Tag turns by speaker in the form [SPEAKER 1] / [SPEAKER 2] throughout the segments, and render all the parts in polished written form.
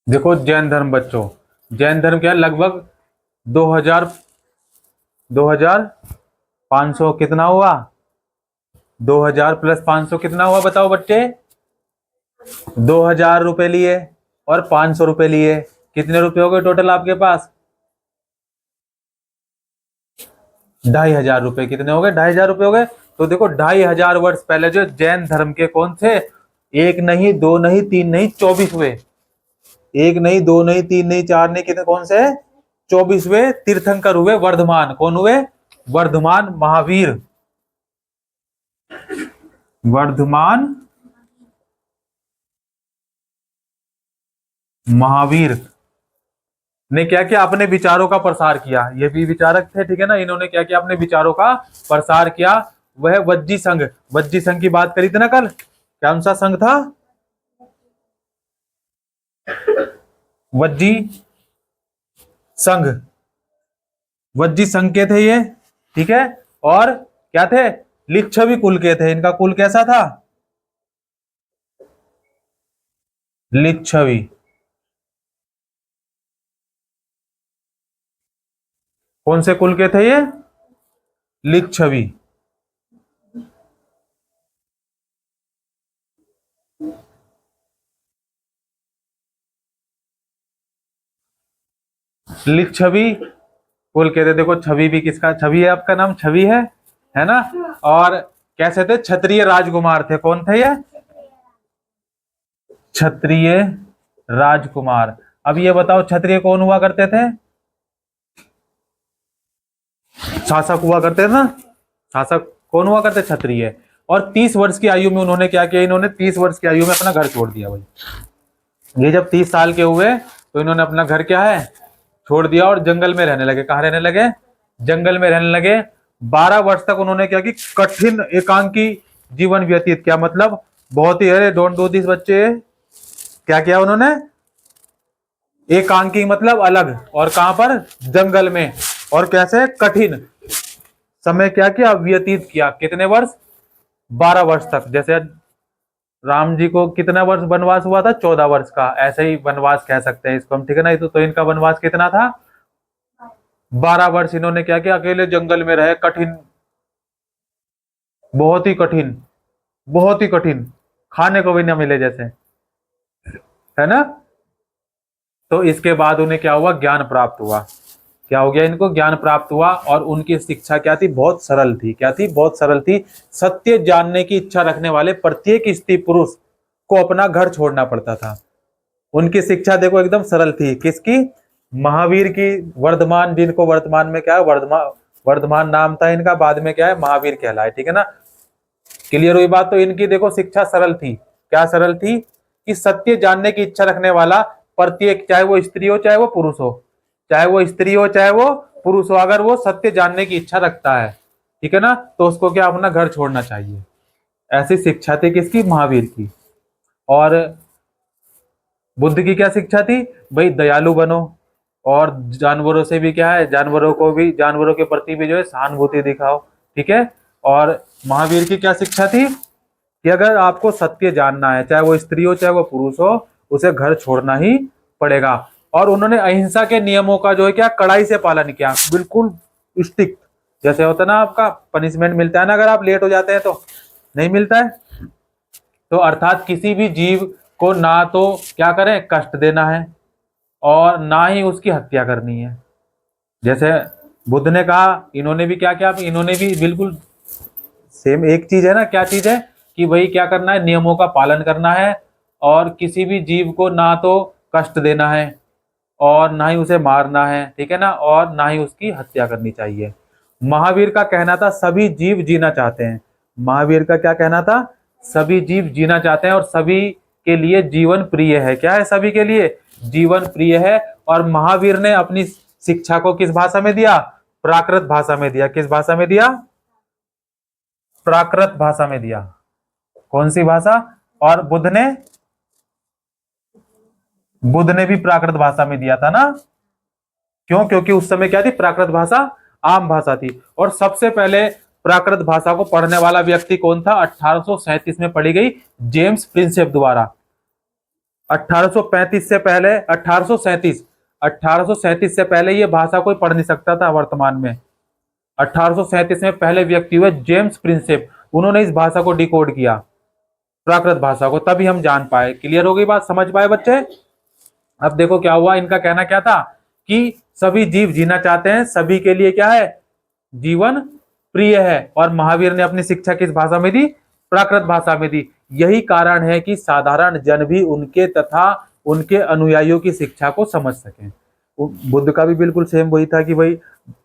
[SPEAKER 1] देखो जैन धर्म बच्चों, जैन धर्म क्या है, लगभग 2000 2500 कितना हुआ, 2000 प्लस 500 कितना हुआ बताओ बच्चे। 2000 रुपए लिए और 500 रुपए लिए, कितने रुपए हो गए टोटल आपके पास? 2500 रुपए। कितने हो गए? 2500 रुपए हो गए। तो देखो 2500 वर्ष पहले जो जैन धर्म के कौन थे, एक नहीं दो नहीं तीन नहीं 24 हुए। एक नहीं दो नहीं तीन नहीं चार नहीं, कितने कौन से? 24वें तीर्थंकर हुए वर्धमान। कौन हुए? वर्धमान महावीर। वर्धमान महावीर ने क्या किया, अपने विचारों का प्रसार किया। ये भी विचारक थे, ठीक है ना। इन्होंने क्या किया, अपने विचारों का प्रसार किया। वह वज्जी संघ, वज्जी संघ की बात करी थी ना कल, कौन सा संघ था? वज्जी संघ, वज्जी संघ के थे ये, ठीक है। और क्या थे? लिच्छवी कुल के थे। इनका कुल कैसा था? लिच्छवी। कौन से कुल के थे ये? लिच्छवी। लिच्छवी कुल के थे। देखो छवि भी किसका, छवि है आपका नाम, छवि है ना। और कैसे थे? क्षत्रिय राजकुमार थे। कौन थे ये? क्षत्रिय राजकुमार। अब ये बताओ क्षत्रिय कौन हुआ करते थे? शासक हुआ करते थे ना। शासक कौन हुआ करते? क्षत्रिय। और 30 वर्ष की आयु में उन्होंने क्या किया, इन्होंने 30 वर्ष की आयु में अपना घर छोड़ दिया भाई। ये जब 30 साल के हुए तो इन्होंने अपना घर क्या है, छोड़ दिया और जंगल में रहने लगे। कहाँ रहने लगे? जंगल में रहने लगे। 12 वर्ष तक उन्होंने क्या की, कठिन एकांकी जीवन व्यतीत किया। मतलब बहुत ही, अरे डोंट डू दिस बच्चे, क्या किया उन्होंने? एकांकी मतलब अलग, और कहां पर? जंगल में। और कैसे? कठिन समय क्या किया, व्यतीत किया। कितने वर्ष? 12 वर्ष तक। जैसे राम जी को कितना वर्ष वनवास हुआ था? 14 वर्ष का। ऐसे ही वनवास कह सकते हैं इसको हम, ठीक है ना। तो इनका वनवास कितना था? 12 वर्ष इन्होंने क्या किया, अकेले जंगल में रहे। कठिन, बहुत ही कठिन, बहुत ही कठिन, खाने को भी न मिले जैसे, है ना। तो इसके बाद उन्हें क्या हुआ, ज्ञान प्राप्त हुआ। क्या हो गया इनको? ज्ञान प्राप्त हुआ। और उनकी शिक्षा क्या थी? बहुत सरल थी। क्या थी? बहुत सरल थी। सत्य जानने की इच्छा रखने वाले प्रत्येक स्त्री पुरुष को अपना घर छोड़ना पड़ता था। उनकी शिक्षा देखो एकदम सरल थी। किसकी? महावीर की। वर्धमान, जिनको वर्तमान में क्या है, वर्धमान, वर्धमान नाम था इनका, बाद में क्या है, महावीर कहलाए, ठीक है ना। क्लियर हुई बात। तो इनकी देखो शिक्षा सरल थी। क्या सरल थी? कि सत्य जानने की इच्छा रखने वाला प्रत्येक, चाहे वो स्त्री हो चाहे वो पुरुष हो, चाहे वो स्त्री हो चाहे वो पुरुष हो, अगर वो सत्य जानने की इच्छा रखता है, ठीक है ना, तो उसको क्या, अपना घर छोड़ना चाहिए। ऐसी शिक्षा थी किसकी? महावीर की। और बुद्ध की क्या शिक्षा थी? भाई दयालु बनो, और जानवरों से भी क्या है, जानवरों को भी, जानवरों के प्रति भी जो है सहानुभूति दिखाओ, ठीक है। और महावीर की क्या शिक्षा थी? कि अगर आपको सत्य जानना है, चाहे वो स्त्री हो चाहे वो पुरुष हो, उसे घर छोड़ना ही पड़ेगा। और उन्होंने अहिंसा के नियमों का जो है क्या, कड़ाई से पालन किया, बिल्कुल स्ट्रिक्ट। जैसे होता है ना, आपका पनिशमेंट मिलता है ना अगर आप लेट हो जाते हैं तो, नहीं मिलता है। तो अर्थात किसी भी जीव को ना तो क्या करें, कष्ट देना है, और ना ही उसकी हत्या करनी है। जैसे बुद्ध ने कहा, इन्होंने भी क्या किया, इन्होंने भी बिल्कुल सेम एक चीज है ना। क्या चीज है? कि भाई क्या करना है, नियमों का पालन करना है, और किसी भी जीव को ना तो कष्ट देना है और ना ही उसे मारना है, ठीक है ना, और ना ही उसकी हत्या करनी चाहिए। महावीर का कहना था सभी जीव जीना चाहते हैं। महावीर का क्या कहना था? सभी जीव जीना चाहते हैं और सभी के लिए जीवन प्रिय है। क्या है? सभी के लिए जीवन प्रिय है। और महावीर ने अपनी शिक्षा को किस भाषा में दिया? प्राकृत भाषा में दिया। किस भाषा में दिया? प्राकृत भाषा में दिया। कौन सी भाषा? और बुद्ध ने भी प्राकृत भाषा में दिया था ना। क्यों? क्योंकि उस समय क्या थी, प्राकृत भाषा आम भाषा थी। और सबसे पहले प्राकृत भाषा को पढ़ने वाला व्यक्ति कौन था? 1837 में पढ़ी गई जेम्स प्रिंसेप द्वारा। 1835 से पहले 1837 से पहले ये भाषा कोई पढ़ नहीं सकता था वर्तमान में। 1837 में पहले व्यक्ति हुए जेम्स प्रिंसेप, उन्होंने इस भाषा को डिकोड किया, प्राकृत भाषा को, तभी हम जान पाए। क्लियर हो गई बात, समझ पाए बच्चे? अब देखो क्या हुआ, इनका कहना क्या था कि सभी जीव जीना चाहते हैं, सभी के लिए क्या है, जीवन प्रिय है, और महावीर ने अपनी शिक्षा किस भाषा में दी, प्राकृत भाषा में दी। यही कारण है कि साधारण जन भी उनके तथा उनके अनुयायियों की शिक्षा को समझ सकें। बुद्ध का भी बिल्कुल सेम वही था कि भाई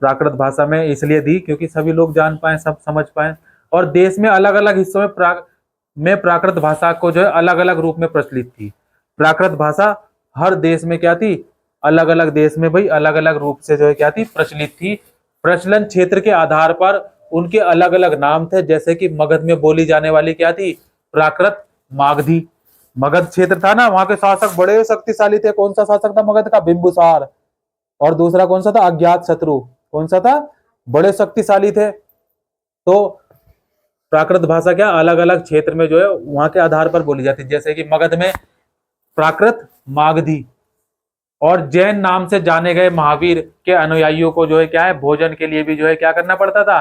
[SPEAKER 1] प्राकृत भाषा में इसलिए दी क्योंकि सभी लोग जान पाए, सब समझ पाए। और देश में अलग अलग हिस्सों में प्राकृत भाषा को जो है अलग अलग रूप में प्रचलित थी। प्राकृत भाषा हर देश में क्या थी, अलग अलग देश में भाई अलग अलग रूप से जो है क्या थी, प्रचलित थी। प्रचलन क्षेत्र के आधार पर उनके अलग अलग नाम थे, जैसे कि मगध में बोली जाने वाली क्या थी, प्राकृत मागधी। मगध क्षेत्र था ना, वहां के शासक बड़े शक्तिशाली थे। कौन सा शासक था मगध का, बिंबुसार। और दूसरा कौन सा था, अज्ञात शत्रु। कौन सा था, बड़े शक्तिशाली थे। तो प्राकृत भाषा क्या अलग अलग क्षेत्र में जो है वहां के आधार पर बोली जाती है, जैसे कि मगध में प्राकृत मागधी। और जैन नाम से जाने गए महावीर के अनुयायियों को जो है क्या है, भोजन के लिए भी जो है क्या करना पड़ता था,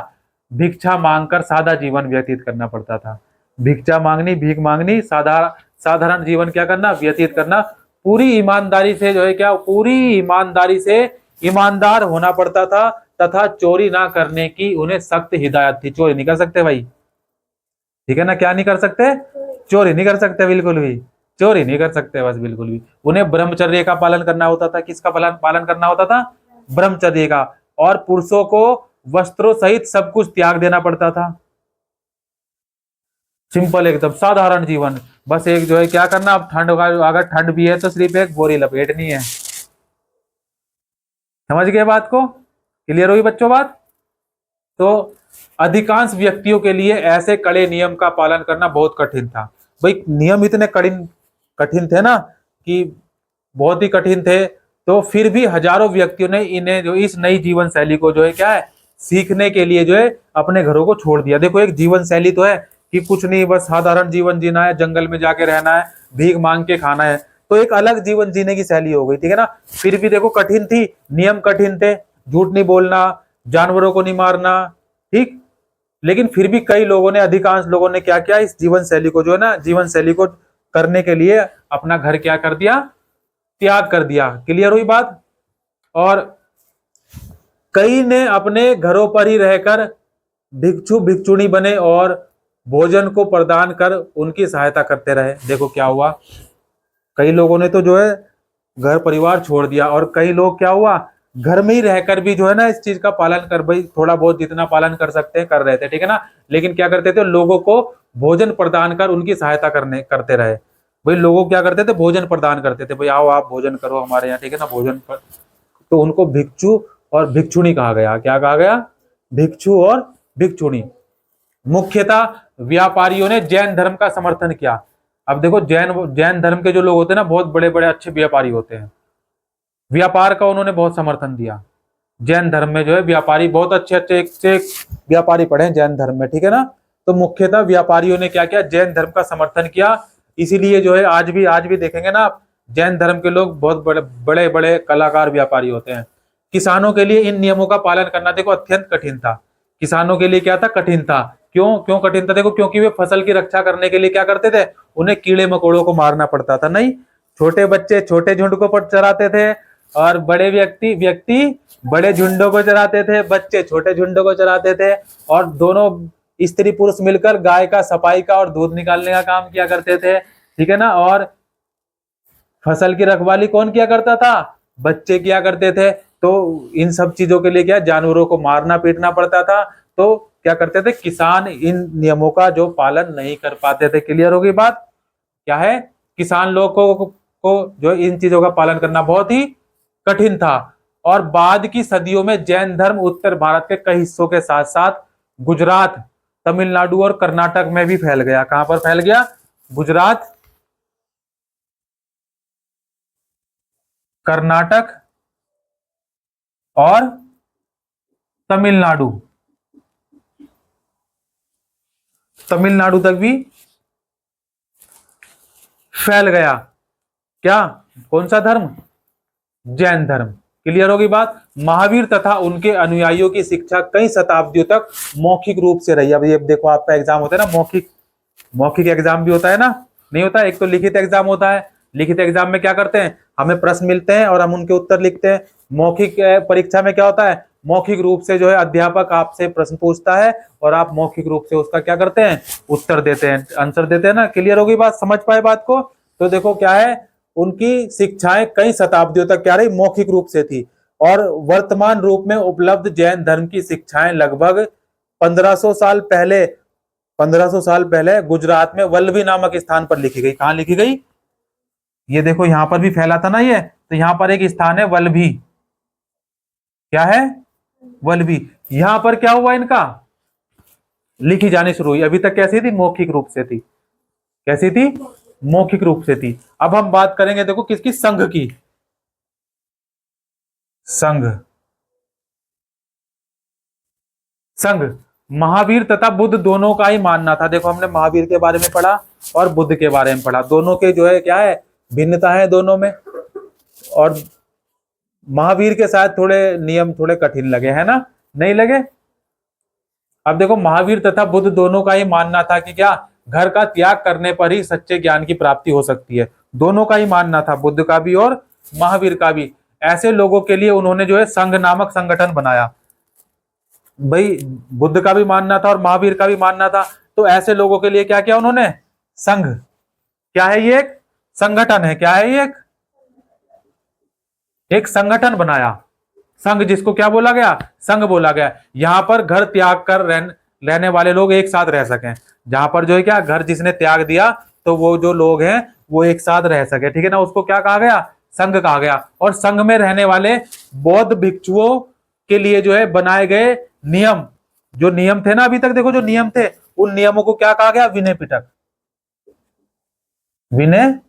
[SPEAKER 1] भिक्षा मांगकर सादा जीवन व्यतीत करना पड़ता था। भिक्षा मांगनी, भीख मांगनी, साधारण जीवन क्या करना, व्यतीत करना। पूरी ईमानदारी से जो है क्या, पूरी ईमानदारी से ईमानदार होना पड़ता था, तथा चोरी ना करने की उन्हें सख्त हिदायत थी। चोरी नहीं कर सकते भाई, ठीक है ना, क्या नहीं कर सकते, चोरी नहीं कर सकते, बिल्कुल भी चोरी नहीं कर सकते बस, बिल्कुल भी। उन्हें ब्रह्मचर्य का पालन करना होता था। किसका पालन करना होता था, ब्रह्मचर्य का। और पुरुषों को वस्त्रों सहित सब कुछ त्याग देना पड़ता था। सिंपल, एकदम साधारण जीवन। बस एक जो है क्या करना, अब ठंड, अगर ठंड भी है तो सिर्फ एक बोरी लपेटनी है। समझ गए बात को, क्लियर हुई बच्चों बात? तो अधिकांश व्यक्तियों के लिए ऐसे कड़े नियम का पालन करना बहुत कठिन था। भाई नियम इतने कठिन थे ना कि बहुत ही कठिन थे। तो फिर भी हजारों व्यक्तियों ने इन्हें जो इस नई जीवन शैली को जो है क्या है, सीखने के लिए जो है अपने घरों को छोड़ दिया। देखो एक जीवन शैली तो है कि कुछ नहीं, बस साधारण जीवन जीना है, जंगल में जाके रहना है, भीख मांग के खाना है, तो एक अलग जीवन जीने की शैली हो गई, ठीक है ना। फिर भी देखो कठिन थी, नियम कठिन थे, झूठ नहीं बोलना, जानवरों को नहीं मारना, ठीक। लेकिन फिर भी कई लोगों ने, अधिकांश लोगों ने क्या किया, इस जीवन शैली को जो है ना, जीवन शैली को करने के लिए अपना घर क्या कर दिया, त्याग कर दिया। क्लियर हुई बात? और कई ने अपने घरों पर ही रहकर भिक्षु भिक्षुणी बने और भोजन को प्रदान कर उनकी सहायता करते रहे। देखो क्या हुआ, कई लोगों ने तो जो है घर परिवार छोड़ दिया, और कई लोग क्या हुआ, घर में ही रहकर भी जो है ना इस चीज का पालन कर, भाई थोड़ा बहुत जितना पालन कर सकते हैं कर रहे थे, ठीक है ना। लेकिन क्या करते थे, लोगों को भोजन प्रदान कर उनकी सहायता करते रहे। भाई लोगों क्या करते थे, भोजन प्रदान करते थे, भाई आओ आप भोजन करो हमारे यहाँ, ठीक है ना, भोजन पर। तो उनको भिक्षु और भिक्षुणी कहा गया। क्या कहा गया, भिक्षु और भिक्षुणी। मुख्यतः व्यापारियों ने जैन धर्म का समर्थन किया। अब देखो जैन जैन धर्म के जो लोग होते हैं ना, बहुत बड़े बड़े अच्छे व्यापारी होते हैं, व्यापार का उन्होंने बहुत समर्थन दिया। जैन धर्म में जो है व्यापारी बहुत अच्छे अच्छे, एक से एक व्यापारी पढ़े हैं जैन धर्म में, ठीक है ना। तो मुख्यतः व्यापारियों ने क्या किया, जैन धर्म का समर्थन किया। इसीलिए जो है आज भी देखेंगे ना आप, जैन धर्म के लोग बहुत बड़े बड़े बड़े कलाकार व्यापारी होते हैं। किसानों के लिए इन नियमों का पालन करना देखो अत्यंत कठिन था। किसानों के लिए क्या था, कठिन था। क्यों क्यों कठिन था, देखो क्योंकि वे फसल की रक्षा करने के लिए क्या करते थे, उन्हें कीड़े मकोड़ों को मारना पड़ता था। नहीं, छोटे बच्चे छोटे झुंड को चराते थे, और बड़े व्यक्ति व्यक्ति बड़े झुंडों को चराते थे, बच्चे छोटे झुंडों को चराते थे, और दोनों स्त्री पुरुष मिलकर गाय का सफाई का और दूध निकालने का काम किया करते थे, ठीक है ना। और फसल की रखवाली कौन किया करता था, बच्चे किया करते थे। तो इन सब चीजों के लिए क्या, जानवरों को मारना पीटना पड़ता था। तो क्या करते थे, किसान इन नियमों का जो पालन नहीं कर पाते थे। क्लियर होगी बात? क्या है, किसान लोगों को जो इन चीजों का पालन करना बहुत ही कठिन था। और बाद की सदियों में जैन धर्म उत्तर भारत के कई हिस्सों के साथ साथ गुजरात, तमिलनाडु और कर्नाटक में भी फैल गया। कहां पर फैल गया, गुजरात, कर्नाटक और तमिलनाडु, तमिलनाडु तक भी फैल गया। क्या, कौन सा धर्म? जैन धर्म। क्लियर होगी बात। महावीर तथा उनके अनुयायियों की शिक्षा कई शताब्दियों तक मौखिक रूप से रही। अब ये देखो, आपका एग्जाम होता है ना मौखिक, मौखिक एग्जाम भी होता है ना, नहीं होता? एक तो लिखित एग्जाम होता है। लिखित एग्जाम में क्या करते हैं, हमें प्रश्न मिलते हैं और हम उनके उत्तर लिखते हैं। मौखिक परीक्षा में क्या होता है, मौखिक रूप से जो है अध्यापक आपसे प्रश्न पूछता है और आप मौखिक रूप से उसका क्या करते हैं, उत्तर देते हैं, आंसर देते हैं ना। क्लियर होगी बात, समझ पाए बात को? तो देखो क्या है, उनकी शिक्षाएं कई शताब्दियों तक क्या रही, मौखिक रूप से थी। और वर्तमान रूप में उपलब्ध जैन धर्म की शिक्षाएं लगभग 1500 साल पहले, 1500 साल पहले गुजरात में वल्लभी नामक स्थान पर लिखी गई। कहां लिखी गई? ये देखो यहां पर भी फैला था ना ये, तो यहां पर एक स्थान है वल्लभी। क्या है? वल्लभी। यहां पर क्या हुआ, इनका लिखी जानी शुरू हुई। अभी तक कैसी थी, मौखिक रूप से थी। कैसी थी? मौखिक रूप से थी। अब हम बात करेंगे देखो किसकी, संघ की। संघ, संघ महावीर तथा बुद्ध दोनों का ही मानना था। देखो हमने महावीर के बारे में पढ़ा और बुद्ध के बारे में पढ़ा, दोनों के जो है क्या है, भिन्नता है दोनों में। और महावीर के साथ थोड़े नियम थोड़े कठिन लगे, है ना, नहीं लगे? अब देखो महावीर तथा बुद्ध दोनों का ही मानना था कि क्या, घर का त्याग करने पर ही सच्चे ज्ञान की प्राप्ति हो सकती है। दोनों का ही मानना था, बुद्ध का भी और महावीर का भी। ऐसे लोगों के लिए उन्होंने जो है संघ नामक संगठन बनाया। भाई बुद्ध का भी मानना था और महावीर का भी मानना था, तो ऐसे लोगों के लिए क्या किया उन्होंने, संघ। क्या है ये, एक संगठन है। क्या है ये, एक संगठन बनाया। संघ, जिसको क्या बोला गया, संघ बोला गया। यहां पर घर त्याग कर रहने वाले लोग एक साथ रह सकें। जहां पर जो है क्या, घर जिसने त्याग दिया तो वो जो लोग हैं वो एक साथ रह सके, ठीक है ना, उसको क्या कहा गया, संघ कहा गया। और संघ में रहने वाले बौद्ध भिक्षुओं के लिए जो है बनाए गए नियम, जो नियम थे ना अभी तक देखो जो नियम थे, उन नियमों को क्या कहा गया, विनय पिटक। विनय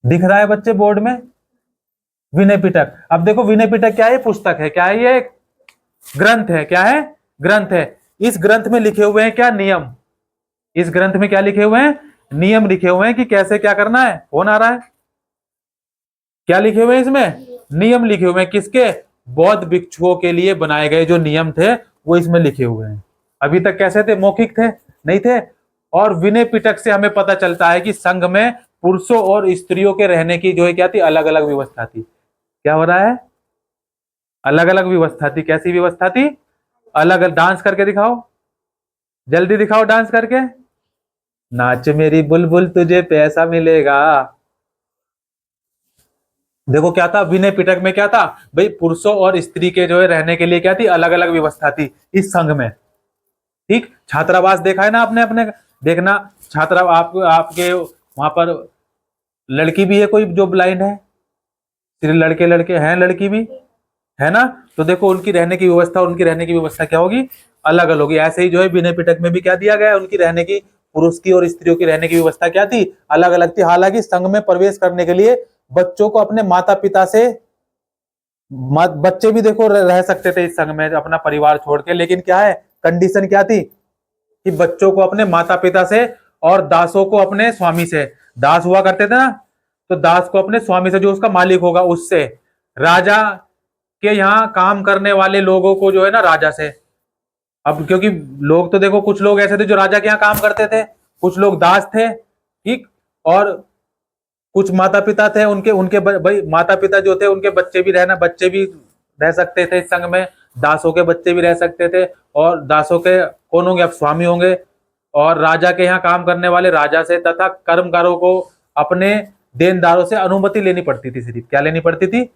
[SPEAKER 1] दिख रहा है बच्चे बोर्ड में, विनय पिटक। अब देखो विनय पिटक क्या है, पुस्तक है। क्या है ये, एक ग्रंथ है। क्या है, ग्रंथ है। इस ग्रंथ में लिखे हुए हैं क्या, नियम। इस ग्रंथ में क्या लिखे हुए हैं, नियम लिखे हुए हैं कि कैसे क्या करना है। कौन आ रहा है, क्या लिखे हुए हैं इसमें, नियम लिखे हुए हैं। किसके, बौद्ध भिक्षुओं के लिए बनाए गए जो नियम थे वो इसमें लिखे हुए हैं। अभी तक कैसे थे, मौखिक थे, नहीं थे। और विनय पिटक से हमें पता चलता है कि संघ में पुरुषों और स्त्रियों के रहने की जो है क्या थी, अलग अलग व्यवस्था थी। क्या हो रहा है, अलग अलग व्यवस्था थी। कैसी व्यवस्था थी, अलग अलग। डांस करके दिखाओ, जल्दी दिखाओ डांस करके। नाच मेरी बुलबुल तुझे पैसा मिलेगा। देखो क्या था, विनय पिटक में क्या था भाई, पुरुषों और स्त्री के जो है रहने के लिए क्या थी, अलग अलग व्यवस्था थी इस संघ में। ठीक, छात्रावास देखा है ना आपने अपने, देखना छात्रा आपके वहां पर लड़की भी है कोई जो ब्लाइंड है, सिर्फ लड़के लड़के हैं, लड़की भी है ना। तो देखो उनकी रहने की व्यवस्था, उनकी रहने की व्यवस्था क्या होगी, अलग अलग होगी। ऐसे ही जो है विनय पिटक में भी क्या दिया गया है, उनकी रहने की, पुरुष की और स्त्रियों की रहने की व्यवस्था क्या थी, अलग अलग थी। हालांकि संघ में प्रवेश करने के लिए बच्चों को अपने माता पिता से, बच्चे भी देखो रह सकते थे इस संघ में अपना परिवार छोड़ के, लेकिन क्या है, कंडीशन क्या थी कि बच्चों को अपने माता पिता से और दासों को अपने स्वामी से, दास हुआ करते थे ना, तो दास को अपने स्वामी से जो उसका मालिक होगा उससे, राजा के यहाँ काम करने वाले लोगों को जो है ना राजा से। अब क्योंकि लोग तो देखो कुछ लोग ऐसे थे जो राजा के यहाँ काम करते थे, कुछ लोग दास थे, ठीक, और कुछ माता पिता थे उनके, भाई माता पिता जो थे उनके बच्चे भी रहना, बच्चे भी रह सकते थे इस संघ में, दासों के बच्चे भी रह सकते थे। और दासों के कौन होंगे, अब स्वामी होंगे। और राजा के यहाँ काम करने वाले राजा से, तथा कर्मकारों को अपने देनदारों से अनुमति लेनी पड़ती थी। सिर्फ क्या लेनी पड़ती थी,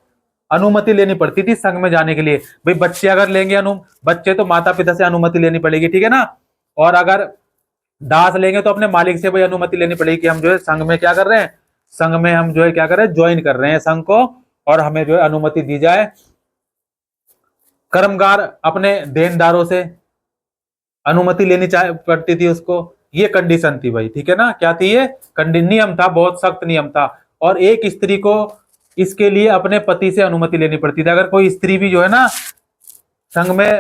[SPEAKER 1] अनुमति लेनी पड़ती थी संघ में जाने के लिए। भाई बच्चे अगर लेंगे बच्चे तो माता पिता से अनुमति लेनी पड़ेगी, ठीक है ना। और अगर दास लेंगे तो अपने मालिक से भाई अनुमति लेनी पड़ेगी कि हम जो है संघ में क्या कर रहे हैं, संघ में हम जो है क्या कर रहे हैं, ज्वाइन कर रहे हैं संघ को, और हमें जो है अनुमति दी जाए। कर्मगार अपने देनदारों से अनुमति लेनी पड़ती थी उसको। ये कंडीशन थी भाई, ठीक है ना। क्या थी ये, नियम था, बहुत सख्त नियम था। और एक स्त्री को इसके लिए अपने पति से अनुमति लेनी पड़ती थी। अगर कोई स्त्री भी जो है ना संघ में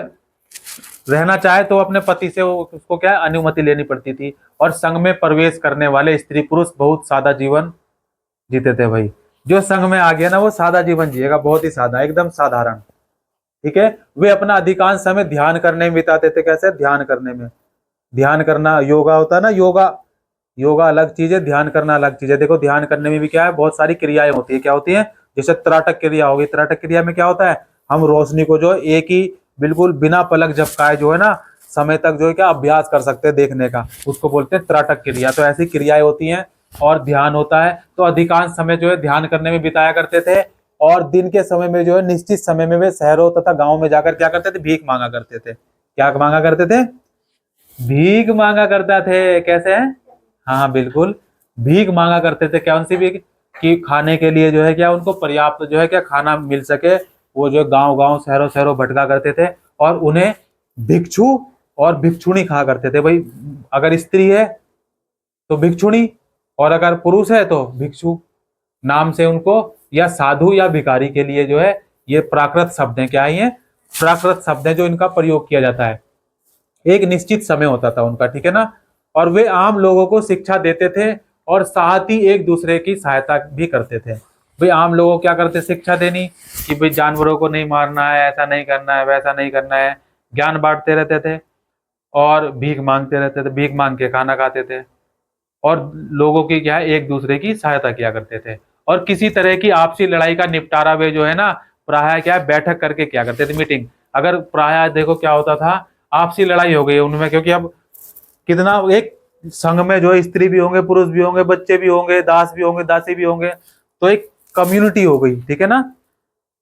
[SPEAKER 1] रहना चाहे तो अपने पति से उसको क्या अनुमति लेनी पड़ती थी। और संघ में प्रवेश करने वाले स्त्री पुरुष बहुत सादा जीवन जीते थे भाई। जो संघ में आ गया ना वो सादा जीवन जिएगा, बहुत ही सादा, एकदम साधारण। ठीक है। वे अपना अधिकांश समय ध्यान करने में बिताते थे। कैसे? ध्यान करने में। ध्यान करना योगा होता है ना, योगा। योगा अलग चीज है, ध्यान करना अलग चीज है। देखो ध्यान करने में भी क्या है, बहुत सारी क्रियाएं होती है। क्या होती है? जैसे त्राटक क्रिया होगी। त्राटक क्रिया में क्या होता है, हम रोशनी को जो है एक ही बिल्कुल बिना पलक झपकाए जो है ना समय तक जो है क्या अभ्यास कर सकते हैं देखने का, उसको बोलते हैं त्राटक क्रिया। तो ऐसी क्रियाएं होती हैं और ध्यान होता है। तो अधिकांश समय जो है ध्यान करने में बिताया करते थे। और दिन के समय में जो है निश्चित समय में वे शहरों तथा गाँव में जाकर क्या करते थे? भीख मांगा करते थे। क्या मांगा करते थे? भीख मांगा करता थे। कैसे है? हाँ बिल्कुल, भीख मांगा करते थे। कौन सी भीख? कि खाने के लिए जो है क्या उनको पर्याप्त जो है क्या खाना मिल सके। वो जो गांव गांव शहरों शहरों भटका करते थे और उन्हें भिक्षु और भिक्षुणी कहा करते थे। भाई अगर स्त्री है तो भिक्षुणी, और अगर पुरुष है तो भिक्षु नाम से उनको, या साधु या भिखारी के लिए जो है ये प्राकृत शब्द है। क्या है ये? प्राकृत शब्द है जो इनका प्रयोग किया जाता है। एक निश्चित समय होता था उनका, ठीक है ना। और वे आम लोगों को शिक्षा देते थे और साथ ही एक दूसरे की सहायता भी करते थे। भाई आम लोगों को क्या करते? शिक्षा देनी कि भाई जानवरों को नहीं मारना है, ऐसा नहीं करना है, वैसा नहीं करना है। ज्ञान बांटते रहते थे और भीख मांगते रहते थे, भीख मांग के खाना खाते थे। और लोगों की क्या है, एक दूसरे की सहायता किया करते थे। और किसी तरह की आपसी लड़ाई का निपटारा वे जो है ना प्रायः क्या है, बैठक करके क्या करते थे, मीटिंग। अगर प्रायः देखो क्या होता था, आपसी लड़ाई हो गई उनमें, क्योंकि अब कितना एक संघ में जो है स्त्री भी होंगे, पुरुष भी होंगे, बच्चे भी होंगे, दास भी होंगे, दासी भी होंगे, तो एक कम्युनिटी हो गई, ठीक है ना।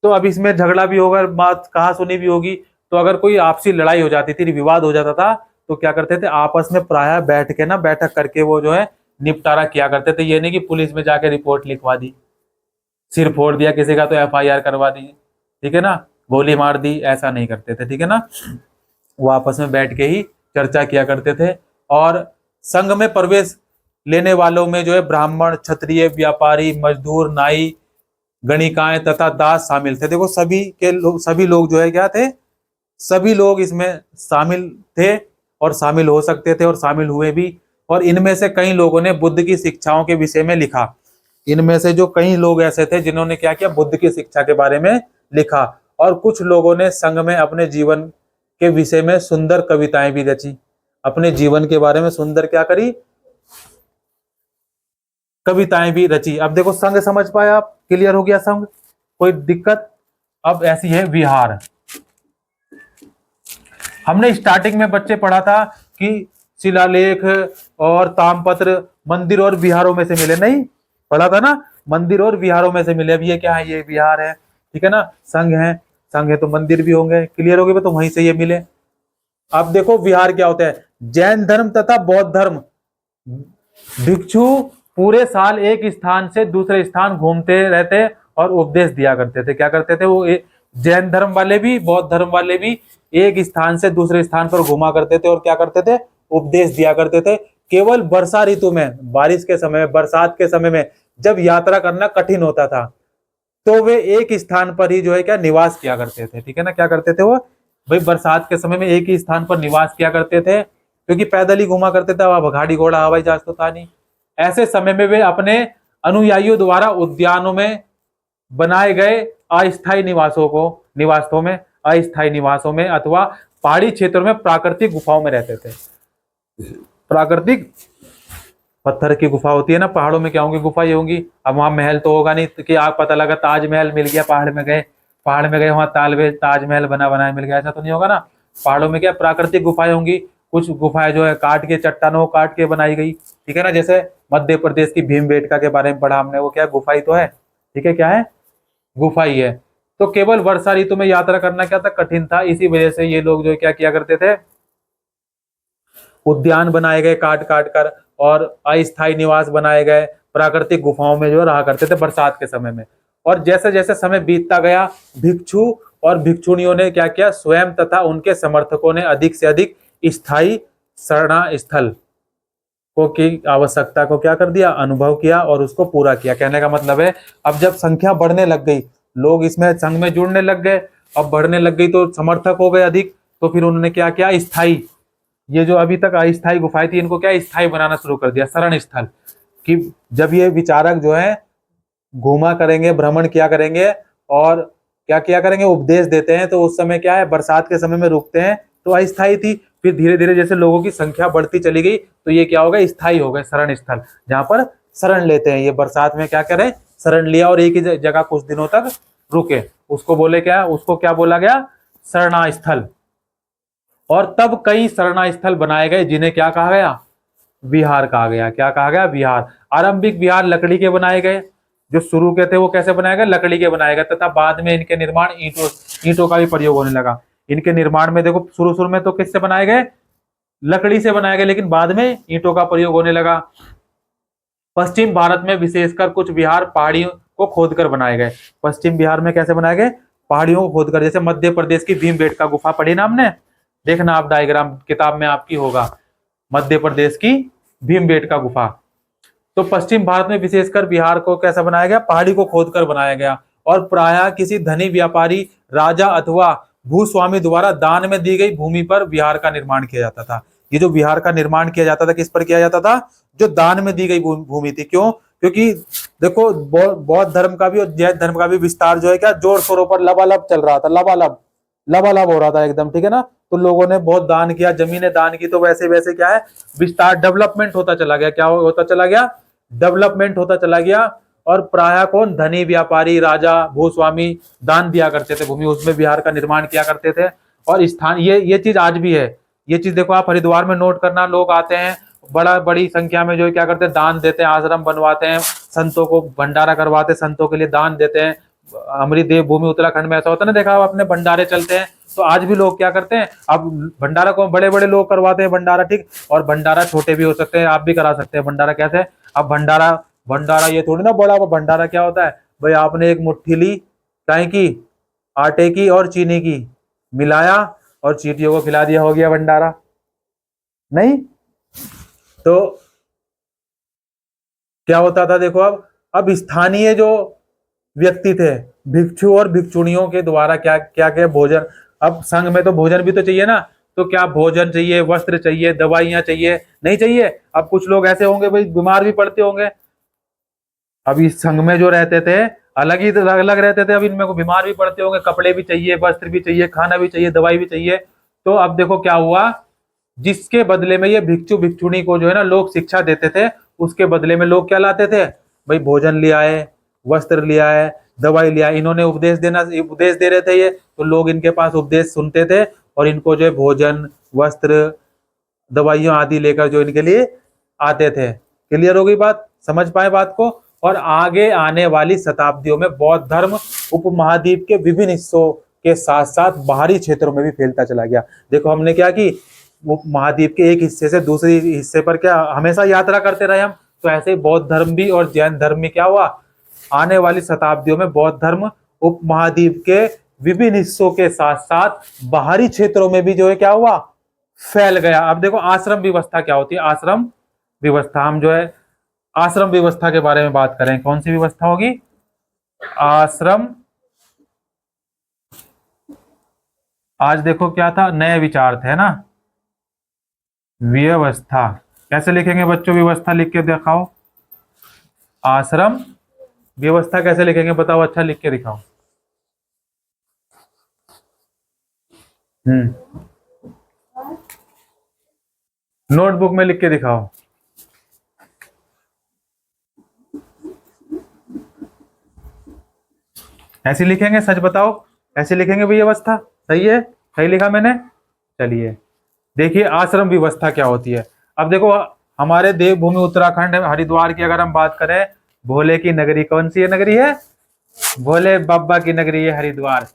[SPEAKER 1] तो अब इसमें झगड़ा भी होगा, बात कहा सुनी भी होगी। तो अगर कोई आपसी लड़ाई हो जाती थी, विवाद हो जाता था, तो क्या करते थे आपस में प्रायः बैठ के ना बैठक करके वो जो है निपटारा किया करते थे। ये नहीं कि पुलिस में जाके रिपोर्ट लिखवा दी, सिर फोड़ दिया किसी का तो एफआईआर करवा दी, ठीक है ना, गोली मार दी, ऐसा नहीं करते थे, ठीक है ना। वो आपस में बैठ के ही चर्चा किया करते थे। और संघ में प्रवेश लेने वालों में जो है ब्राह्मण, क्षत्रिय, व्यापारी, मजदूर, नाई, गणिकाएं तथा दास शामिल थे। देखो सभी लोग जो है क्या थे, सभी लोग इसमें शामिल थे और शामिल हो सकते थे और शामिल हुए भी। और इनमें से कई लोगों ने बुद्ध की शिक्षाओं के विषय में लिखा। इनमें से जो कई लोग ऐसे थे जिन्होंने क्या किया, बुद्ध की शिक्षा के बारे में लिखा। और कुछ लोगों ने संघ में अपने जीवन के विषय में सुंदर कविताएं भी रची। अपने जीवन के बारे में सुंदर क्या करी, कविताएं भी रची। अब देखो संघ समझ पाए आप, क्लियर हो गया संघ, कोई दिक्कत? अब ऐसी है विहार। हमने स्टार्टिंग में बच्चे पढ़ा था कि शिलालेख और तामपत्र मंदिर और विहारों में से मिले, नहीं पढ़ा था ना, मंदिर और विहारों में से मिले। अब ये क्या है, ये विहार है, ठीक है ना। संघ है, संघ है तो मंदिर भी होंगे, क्लियर हो गए, तो वहीं से ये मिले। अब देखो विहार क्या होता है, जैन धर्म तथा बौद्ध धर्म। भिक्षु पूरे साल एक स्थान से दूसरे स्थान घूमते रहते और उपदेश दिया करते थे। क्या करते थे वो, जैन धर्म वाले भी बौद्ध धर्म वाले भी एक स्थान से दूसरे स्थान पर घुमा करते थे और क्या करते थे, उपदेश दिया करते थे। केवल वर्षा ऋतु में, बारिश के समय में, बरसात के समय में जब यात्रा करना कठिन होता था तो वे एक स्थान पर ही जो है क्या निवास किया करते थे, ठीक है ना। क्या करते थे वो, भाई बरसात के समय में एक ही स्थान पर निवास किया करते थे, क्योंकि पैदल ही घुमा करते थे, अब गाड़ी घोड़ा हवाई जहाज तो था नहीं। ऐसे समय में वे अपने अनुयायियों द्वारा उद्यानों में बनाए गए अस्थायी निवासों में अथवा पहाड़ी क्षेत्रों में प्राकृतिक गुफाओं में रहते थे। प्राकृतिक पत्थर की गुफा होती है ना, पहाड़ों में क्या होंगी, गुफा ही होंगी। अब वहां महल तो होगा नहीं, तो कि आप पता लगा ताजमहल मिल गया, पहाड़ में गए वहां ताजमहल बना बनाया मिल गया, ऐसा तो नहीं होगा ना। पहाड़ों में क्या प्राकृतिक गुफाएं होंगी। कुछ गुफाएं जो है काट के, चट्टानों को काट के बनाई गई, ठीक है ना। जैसे मध्य प्रदेश की भीमबेटका के बारे में पढ़ा हमने, वो क्या गुफा ही तो है, ठीक है, क्या है, गुफा ही है। तो केवल वर्षा ऋतु में यात्रा करना क्या था, कठिन था। इसी वजह से ये लोग जो क्या किया करते थे, उद्यान बनाए गए काट काट कर और अस्थायी निवास बनाए गए, प्राकृतिक गुफाओं में जो रहा करते थे बरसात के समय में। और जैसे जैसे समय बीतता गया, भिक्षु और भिक्षुणियों ने क्या किया, स्वयं तथा उनके समर्थकों ने अधिक से अधिक स्थायी शरणा स्थल को की आवश्यकता को क्या कर दिया, अनुभव किया और उसको पूरा किया। कहने का मतलब है, अब जब संख्या बढ़ने लग गई, लोग इसमें संघ में जुड़ने लग गए, अब बढ़ने लग गई तो समर्थक हो गए अधिक, तो फिर उन्होंने क्या किया, स्थायी, ये जो अभी तक अस्थायी गुफाएं थी इनको क्या स्थायी बनाना शुरू कर दिया, शरण स्थल। कि जब ये विचारक जो है घूमा करेंगे, भ्रमण किया करेंगे और क्या किया करेंगे, उपदेश देते हैं। तो उस समय क्या है, बरसात के समय में रुकते हैं, तो अस्थायी थी। फिर धीरे धीरे जैसे लोगों की संख्या बढ़ती चली गई तो ये क्या हो गया, स्थायी हो गए शरण स्थल, जहां पर शरण लेते हैं। ये बरसात में क्या करें, शरण लिया और एक ही जगह कुछ दिनों तक रुके, उसको बोले क्या, उसको क्या बोला गया, शरणास्थल। और तब कई शरणास्थल बनाए गए जिन्हें क्या कहा गया, विहार कहा गया। क्या कहा गया, विहार। आरंभिक विहार लकड़ी के बनाए गए, जो शुरू के थे वो कैसे बनाए गए, लकड़ी के बनाए गए, तथा बाद में इनके निर्माण ईंटों का भी प्रयोग होने लगा। इनके निर्माण में देखो शुरू शुरू में तो किससे बनाए गए, लकड़ी से बनाए गए, लेकिन बाद में ईंटों का प्रयोग होने लगा। पश्चिम भारत में विशेषकर कुछ विहार पहाड़ियों को खोदकर बनाए गए। पश्चिम बिहार में कैसे बनाए गए, पहाड़ियों को खोदकर। जैसे मध्य प्रदेश की भीमबेटका गुफा पढ़ी ना हमने, देखना आप डायग्राम किताब में आपकी होगा, मध्य प्रदेश की भीमबेटका गुफा। तो पश्चिम भारत में विशेषकर बिहार को कैसा बनाया गया, पहाड़ी को खोदकर बनाया गया। और प्रायः किसी धनी व्यापारी, राजा अथवा भूस्वामी द्वारा दान में दी गई भूमि पर बिहार का निर्माण किया जाता था। ये जो बिहार का निर्माण किया जाता था, किस पर किया जाता था, जो दान में दी गई भूमि थी। क्यों, क्योंकि देखो बौद्ध धर्म का भी और जैन धर्म का भी विस्तार जो है क्या, जोर शोरों पर लबालब चल रहा था, लबालब हो रहा था एकदम, ठीक है ना। तो लोगों ने बहुत दान किया, जमीनें दान की, तो वैसे वैसे क्या है, विस्तार, डेवलपमेंट होता चला गया। क्या होता चला गया, डेवलपमेंट होता चला गया। और प्रायः कौन, धनी व्यापारी, राजा, भूस्वामी दान दिया करते थे भूमि, उसमें बिहार का निर्माण किया करते थे। और स्थान, ये चीज आज भी है। ये चीज देखो आप हरिद्वार में नोट करना, लोग आते हैं बड़ी संख्या में, जो क्या करते हैं, दान देते हैं, आश्रम बनवाते हैं, संतों को भंडारा करवाते हैं, संतों के लिए दान देते हैं। हमारी देव भूमि उत्तराखंड में ऐसा होता है ना, देखा अपने भंडारे चलते हैं। तो आज भी लोग क्या करते हैं, अब भंडारा को बड़े बड़े लोग करवाते हैं भंडारा, ठीक। और भंडारा छोटे भी हो सकते हैं, आप भी करा सकते हैं भंडारा। कैसे, अब भंडारा ये थोड़ी ना बड़ा, भंडारा क्या होता है भाई, आपने एक मुट्ठी ली, चाय की, आटे की और चीनी की, मिलाया और चींटियों को खिला दिया, हो गया भंडारा। नहीं, तो क्या होता था, देखो अब स्थानीय जो व्यक्ति थे, भिक्षु और भिक्षुणियों के द्वारा क्या क्या क्या भोजन, अब संघ में तो भोजन भी तो चाहिए ना, तो क्या भोजन चाहिए, वस्त्र चाहिए, दवाइयां चाहिए, नहीं चाहिए। अब कुछ लोग ऐसे होंगे भाई, बीमार भी पड़ते होंगे। अब इस संघ में जो रहते थे अलग ही अलग रहते थे, अब इनमें को बीमार भी पड़ते होंगे, कपड़े भी चाहिए, वस्त्र भी चाहिए, खाना भी चाहिए, दवाई भी चाहिए। तो अब देखो क्या हुआ, जिसके बदले में ये भिक्षु भिक्षुणी को जो है ना लोग शिक्षा देते थे, उसके बदले में लोग क्या लाते थे भाई, भोजन लिया है, वस्त्र लिया है, दवाई लिया है। इन्होंने उपदेश दे रहे थे ये, तो लोग इनके पास उपदेश सुनते थे और इनको जो है भोजन, वस्त्र, दवाइयां आदि लेकर जो इनके लिए आते थे। क्लियर हो गई बात, समझ पाए बात को। और आगे आने वाली शताब्दियों में बौद्ध धर्म उपमहाद्वीप के विभिन्न हिस्सों के साथ साथ बाहरी क्षेत्रों में भी फैलता चला गया। देखो हमने क्या की, उपमहाद्वीप के एक हिस्से से दूसरे हिस्से पर क्या हमेशा यात्रा करते रहे हम, तो ऐसे ही बौद्ध धर्म भी और जैन धर्म में क्या हुआ, आने वाली शताब्दियों में बौद्ध धर्म उपमहाद्वीप के विभिन्न हिस्सों के साथ साथ बाहरी क्षेत्रों में भी जो है क्या हुआ, फैल गया। अब देखो आश्रम व्यवस्था क्या होती है, आश्रम व्यवस्था, हम जो है आश्रम व्यवस्था के बारे में बात करें, कौन सी व्यवस्था होगी, आश्रम। आज देखो क्या था, नए विचार थे ना, व्यवस्था कैसे लिखेंगे बच्चों, व्यवस्था लिख के दिखाओ, आश्रम व्यवस्था कैसे लिखेंगे बताओ, अच्छा लिख के दिखाओ। नोटबुक में लिख के दिखाओ। ऐसे लिखेंगे, सच बताओ, ऐसे लिखेंगे भाई, व्यवस्था सही है, सही लिखा मैंने। चलिए देखिए आश्रम व्यवस्था क्या होती है। अब देखो हमारे देवभूमि उत्तराखंड हरिद्वार की अगर हम बात करें, भोले की नगरी, कौन सी नगरी है, भोले बाबा की नगरी है हरिद्वार।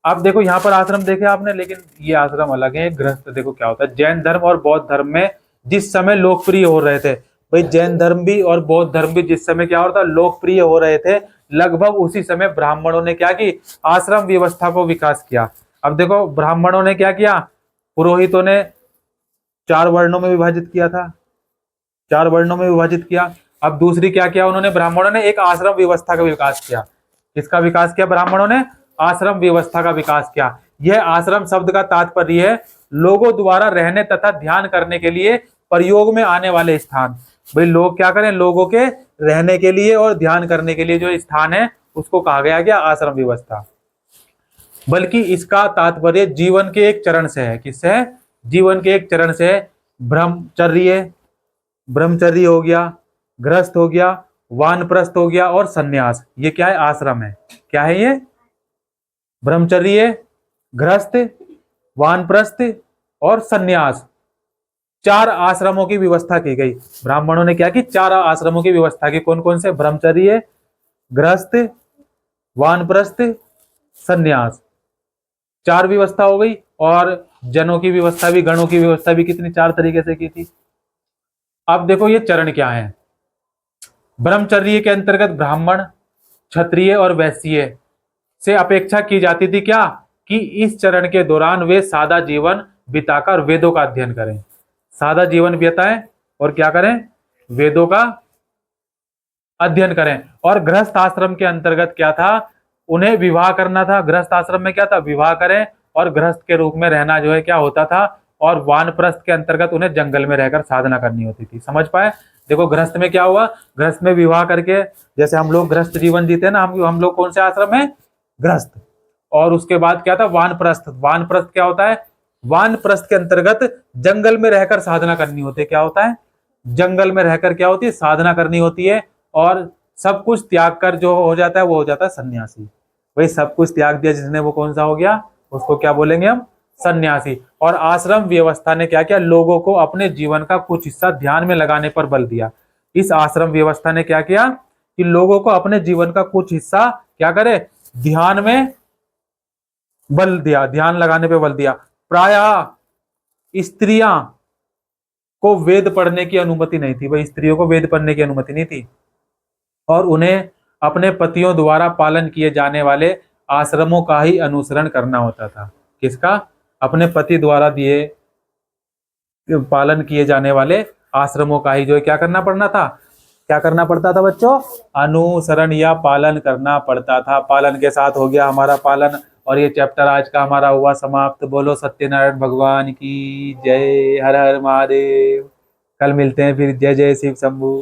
[SPEAKER 1] अब देखो यहाँ पर आश्रम देखे आपने, लेकिन ये आश्रम अलग है, गृहस्थ। देखो क्या होता है, जैन धर्म और बौद्ध धर्म में जिस समय लोकप्रिय हो रहे थे भाई, जैन धर्म भी और बौद्ध धर्म भी जिस समय क्या हो रहा था, लोकप्रिय हो रहे थे, लगभग उसी समय ब्राह्मणों ने क्या की, आश्रम व्यवस्था को विकास किया। अब देखो ब्राह्मणों ने क्या किया, पुरोहितों ने 4 वर्णों में विभाजित किया था, 4 वर्णों में विभाजित किया। अब दूसरी क्या किया उन्होंने, ब्राह्मणों ने एक आश्रम व्यवस्था का विकास किया। किसका विकास किया, ब्राह्मणों ने आश्रम व्यवस्था का विकास किया। यह आश्रम शब्द का तात्पर्य है लोगों द्वारा रहने तथा ध्यान करने के लिए प्रयोग में आने वाले स्थान। भाई लोग क्या करें, लोगों के रहने के लिए और ध्यान करने के लिए जो स्थान है उसको कहा गया क्या, आश्रम व्यवस्था। बल्कि इसका तात्पर्य जीवन के एक चरण से है। किससे है, जीवन के एक चरण से है। ब्रह्मचर्य, ब्रह्मचर्य हो गया, गृहस्थ हो गया, वानप्रस्थ हो गया और सन्यास, ये क्या है, आश्रम है। क्या है ये, ब्रह्मचर्य, गृहस्थ, वानप्रस्थ और सन्यास, 4 आश्रमों की व्यवस्था की गई। ब्राह्मणों ने क्या की, 4 आश्रमों की व्यवस्था की। कौन कौन से, ब्रह्मचर्य, गृहस्थ, वानप्रस्थ, सन्यास, 4 व्यवस्था हो गई। और जनों की व्यवस्था भी, गणों की व्यवस्था भी कितनी, 4 तरीके से की थी। अब देखो ये चरण क्या है। ब्रह्मचर्य के अंतर्गत ब्राह्मण, क्षत्रिय और वैश्य से अपेक्षा की जाती थी क्या, कि इस चरण के दौरान वे सादा जीवन बिताकर वेदों का अध्ययन करें। सादा जीवन बिताएं और क्या करें, वेदों का अध्ययन करें। और गृहस्थ आश्रम के अंतर्गत क्या था, उन्हें विवाह करना था। गृहस्थ आश्रम में क्या था, विवाह करें और गृहस्थ के रूप में रहना जो है क्या होता था। और वानप्रस्थ के अंतर्गत उन्हें जंगल में रहकर साधना करनी होती थी। समझ पाए। देखो गृहस्थ में क्या हुआ, गृहस्थ में विवाह करके, जैसे हम लोग गृहस्थ जीवन जीते हैं ना, हम लोग कौन से आश्रम में, गृहस्थ। और उसके बाद क्या था, वानप्रस्थ। वानप्रस्थ क्या होता है, वानप्रस्थ के अंतर्गत जंगल में रहकर साधना करनी होती है। क्या होता है, जंगल में रहकर क्या होती है, साधना करनी होती है। और सब कुछ त्याग कर जो हो जाता है वो हो जाता है सन्यासी। वही सब कुछ त्याग दिया जिसने, वो कौन सा हो गया, उसको क्या बोलेंगे हम, सन्यासी। और आश्रम व्यवस्था ने क्या किया, लोगों को अपने जीवन का कुछ हिस्सा ध्यान में लगाने पर बल दिया। इस आश्रम व्यवस्था ने क्या किया, कि लोगों को अपने जीवन का कुछ हिस्सा क्या करे, ध्यान में बल दिया, ध्यान लगाने पे बल दिया। प्रायः स्त्रियां को वेद पढ़ने की अनुमति नहीं थी। भाई स्त्रियों को वेद पढ़ने की अनुमति नहीं थी। और उन्हें अपने पतियों द्वारा पालन किए जाने वाले आश्रमों का ही अनुसरण करना होता था। किसका, अपने पति द्वारा दिए पालन किए जाने वाले आश्रमों का ही जो है क्या करना पड़ना था, क्या करना पड़ता था बच्चों, अनुसरण या पालन करना पड़ता था। पालन के साथ हो गया हमारा पालन। और ये चैप्टर आज का हमारा हुआ समाप्त। बोलो सत्यनारायण भगवान की जय। हर हर महादेव। कल मिलते हैं फिर। जय जय शिव शंभू।